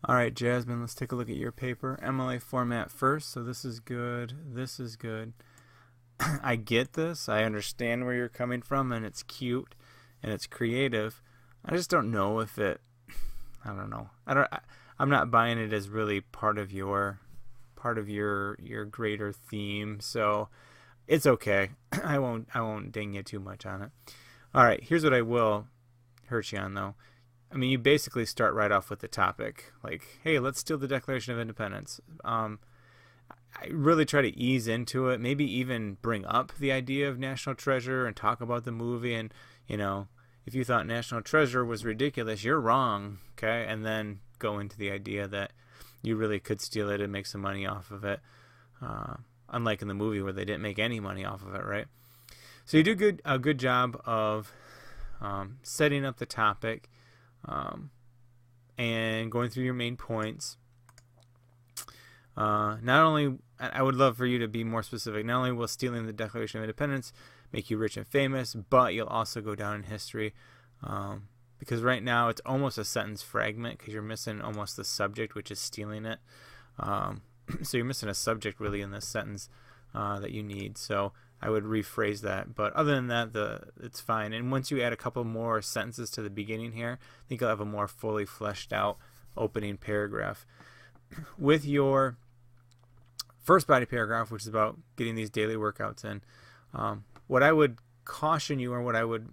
All right, Jasmine, let's take a look at your paper. MLA format first. So this is good. This is good. I get this. I understand where you're coming from, and it's cute and it's creative. I just don't know if it. I don't know. I'm not buying it as really part of your greater theme. So it's okay. I won't ding you too much on it. All right. Here's what I will hurt you on though. I mean, you basically start right off with the topic, like, "Hey, let's steal the Declaration of Independence." I really try to ease into it, maybe even bring up the idea of National Treasure and talk about the movie. And, you know, if you thought National Treasure was ridiculous, you're wrong, okay? And then go into the idea that you really could steal it and make some money off of it, unlike in the movie where they didn't make any money off of it, right? So you do a good job of setting up the topic and going through your main points. Not only, I would love for you to be more specific. Not only will stealing the Declaration of Independence make you rich and famous, but you'll also go down in history. Because right now it's almost a sentence fragment because you're missing almost the subject, which is stealing it. So you're missing a subject really in this sentence that you need. So I would rephrase that. But other than that, it's fine. And once you add a couple more sentences to the beginning here, I think you'll have a more fully fleshed out opening paragraph. With your first body paragraph, which is about getting these daily workouts in, what I would caution you, or what I would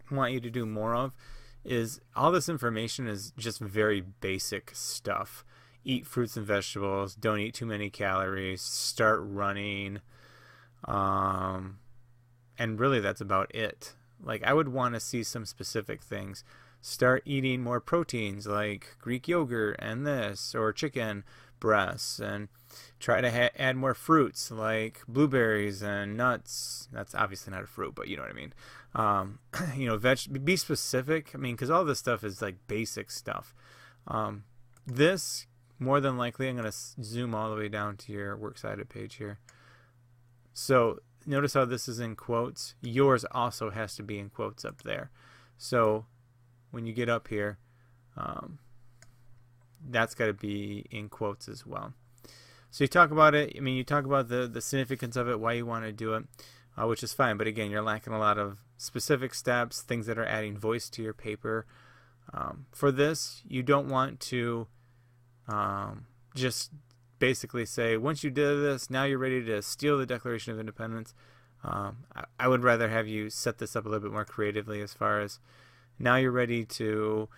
want you to do more of, is all this information is just very basic stuff. Eat fruits and vegetables, don't eat too many calories, start running, and really that's about it. Like, I would want to see some specific things. Start eating more proteins like Greek yogurt and this, or chicken breasts, and try to add more fruits like blueberries and nuts. That's obviously not a fruit, but you know what I mean. Be specific. I mean, because all this stuff is like basic stuff. This, more than likely, I'm going to zoom all the way down to your works cited page here. So notice how this is in quotes. Yours also has to be in quotes up there. So when you get up here, that's got to be in quotes as well. So you talk about it. I mean, you talk about the significance of it, why you want to do it, which is fine. But again, you're lacking a lot of specific steps, things that are adding voice to your paper. For this, you don't want to just basically say, once you did this, now you're ready to steal the Declaration of Independence. I would rather have you set this up a little bit more creatively, as far as now you're ready to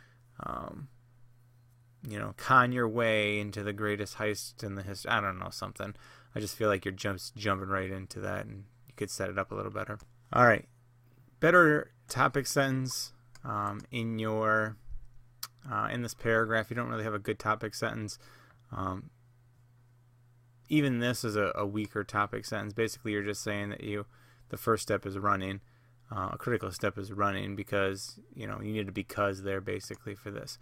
con your way into the greatest heist in the history. I don't know, something. I just feel like you're jumping right into that, and you could set it up a little better. All right. Better topic sentence in your in this paragraph. You don't really have a good topic sentence. Even this is a weaker topic sentence. Basically, you're just saying that the first step is running. A critical step is running, because you need a because there basically for this.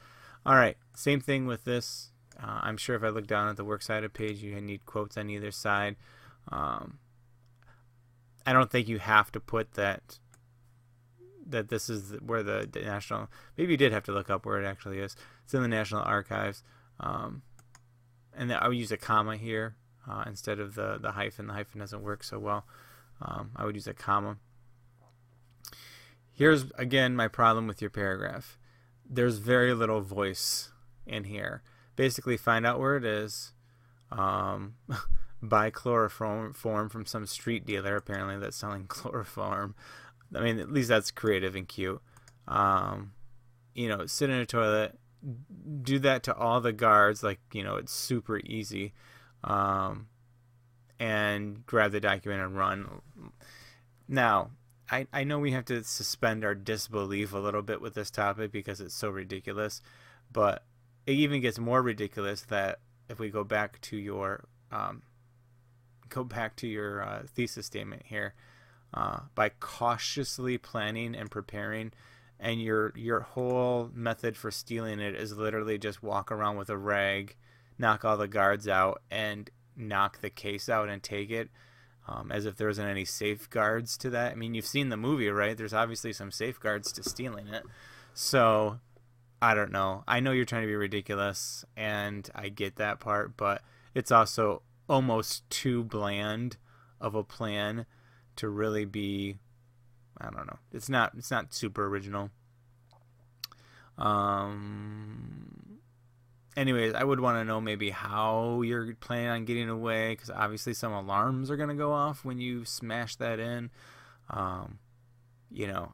All right, same thing with this. I'm sure if I look down at the works cited page, you need quotes on either side. I don't think you have to put that this is where the national. Maybe you did have to look up where it actually is. It's in the National Archives, and I would use a comma here instead of the hyphen. The hyphen doesn't work so well. I would use a comma. Here's, again, my problem with your paragraph. There's very little voice in here. Basically, find out where it is. Buy chloroform from some street dealer, apparently, that's selling chloroform. I mean, at least that's creative and cute. Sit in a toilet. Do that to all the guards. Like, it's super easy. And grab the document and run. Now, I know we have to suspend our disbelief a little bit with this topic because it's so ridiculous, but it even gets more ridiculous that if we go back to your thesis statement here, by cautiously planning and preparing, and your whole method for stealing it is literally just walk around with a rag, knock all the guards out, and knock the case out and take it. As if there wasn't any safeguards to that. I mean, you've seen the movie, right? There's obviously some safeguards to stealing it. So I don't know. I know you're trying to be ridiculous, and I get that part, but it's also almost too bland of a plan to really be. I don't know. It's not. It's not super original. Anyways, I would want to know maybe how you're planning on getting away, because obviously some alarms are gonna go off when you smash that in. Um,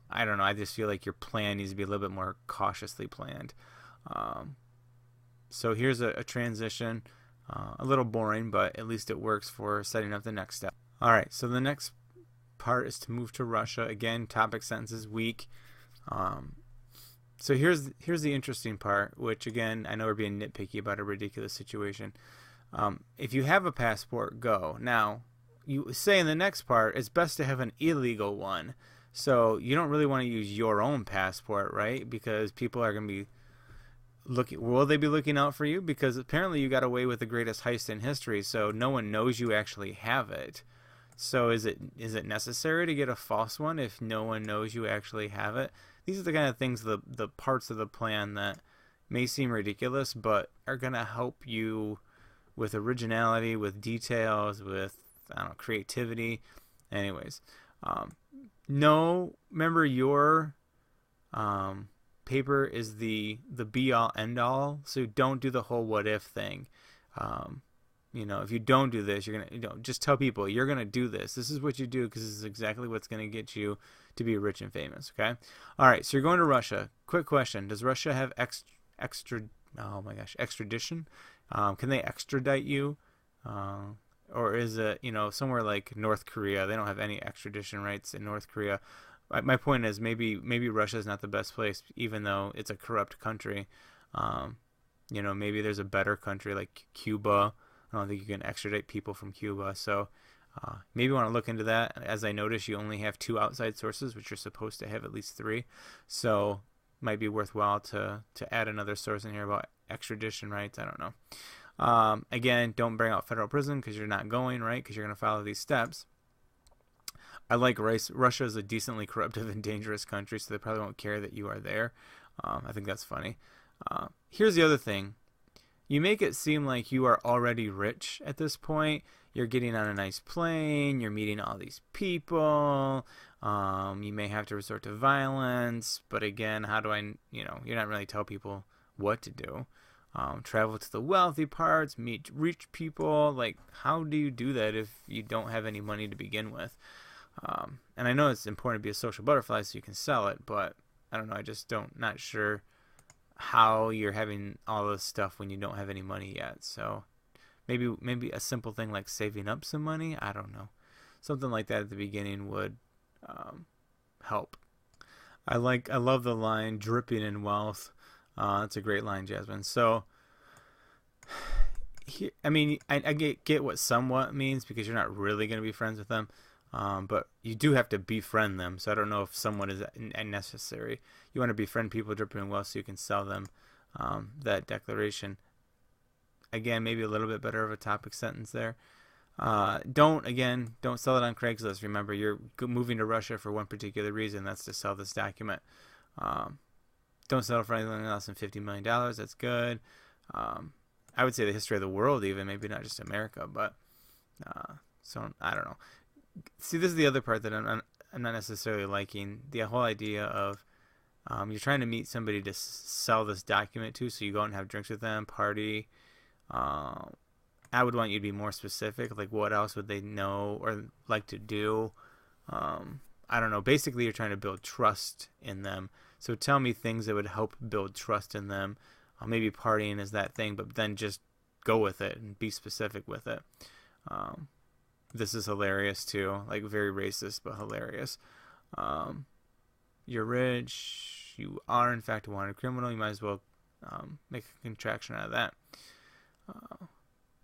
I don't know. I just feel like your plan needs to be a little bit more cautiously planned. Um, so here's a transition, a little boring, but at least it works for setting up the next step. All right, so the next part is to move to Russia. Again, topic sentences weak. So here's the interesting part, which again, I know we're being nitpicky about a ridiculous situation. If you have a passport, go. Now, you say in the next part, it's best to have an illegal one. So you don't really want to use your own passport, right? Because people are going to be will they be looking out for you? Because apparently you got away with the greatest heist in history, so no one knows you actually have it. So is it necessary to get a false one if no one knows you actually have it? These are the kind of things, the parts of the plan that may seem ridiculous, but are going to help you with originality, with details, with, I don't know, creativity. Anyways, no, remember your paper is the be all end all, so don't do the whole what if thing. If you don't do this, you're gonna just tell people you're gonna do this. This is what you do because this is exactly what's gonna get you to be rich and famous. Okay. All right. So you're going to Russia. Quick question: does Russia have extradition? Can they extradite you? Or is it somewhere like North Korea? They don't have any extradition rights in North Korea. My point is maybe Russia is not the best place, even though it's a corrupt country. Maybe there's a better country like Cuba. I don't think you can extradite people from Cuba. So maybe you want to look into that. As I noticed, you only have 2 outside sources, which you're supposed to have at least 3. So it might be worthwhile to add another source in here about extradition rights. I don't know. Again, don't bring out federal prison because you're not going, right? Because you're going to follow these steps. I like Russia is a decently corruptive and dangerous country, so they probably won't care that you are there. I think that's funny. Here's the other thing. You make it seem like you are already rich at this point. You're getting on a nice plane. You're meeting all these people. You may have to resort to violence. But again, how do you're not really tell people what to do. Travel to the wealthy parts, meet rich people. Like, how do you do that if you don't have any money to begin with? And I know it's important to be a social butterfly so you can sell it, but I don't know. I just not sure how you're having all this stuff when you don't have any money yet. So maybe a simple thing like saving up some money. I don't know. Something like that at the beginning would help. I love the line "dripping in wealth." That's a great line, Jasmine. So, I get what somewhat means because you're not really going to be friends with them, but you do have to befriend them. So I don't know if someone is necessary. You want to befriend people dripping in wealth so you can sell them that declaration. Again, maybe a little bit better of a topic sentence there. Don't sell it on Craigslist. Remember, you're moving to Russia for one particular reason. That's to sell this document. Don't settle for anything less than $50 million. That's good. I would say the history of the world, even maybe not just America, but so I don't know. See, this is the other part that I'm not necessarily liking. The whole idea of you're trying to meet somebody to sell this document to, so you go out and have drinks with them, party. I would want you to be more specific. Like, what else would they know or like to do? I don't know. Basically, you're trying to build trust in them. So tell me things that would help build trust in them. Maybe partying is that thing, but then just go with it and be specific with it. This is hilarious too, like very racist, but hilarious. You're rich. You are, in fact, a wanted criminal. You might as well make a contraction out of that.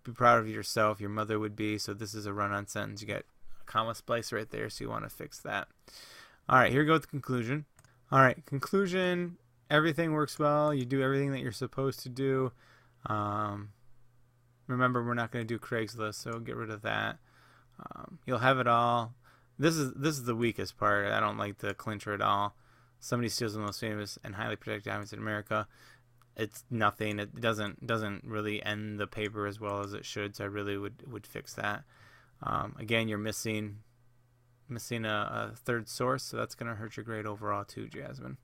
Be proud of yourself. Your mother would be. So this is a run-on sentence. You got a comma splice right there, so you want to fix that. All right, here we go with the conclusion. All right, conclusion. Everything works well. You do everything that you're supposed to do. Remember, we're not going to do Craigslist, so get rid of that. You'll have it all. This is the weakest part. I don't like the clincher at all. somebody steals the most famous and highly protected diamonds in America, it's nothing. It doesn't really end the paper as well as it should. So I really would fix that. Again, you're missing a third source, so that's going to hurt your grade overall too, Jasmine.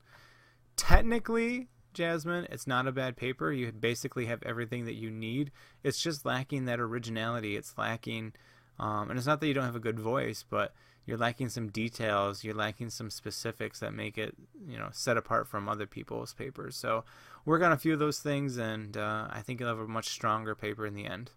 Technically, Jasmine, it's not a bad paper. You basically have everything that you need. It's just lacking that originality. It's lacking, and it's not that you don't have a good voice, but you're lacking some details. You're lacking some specifics that make it, set apart from other people's papers. So work on a few of those things, and I think you'll have a much stronger paper in the end.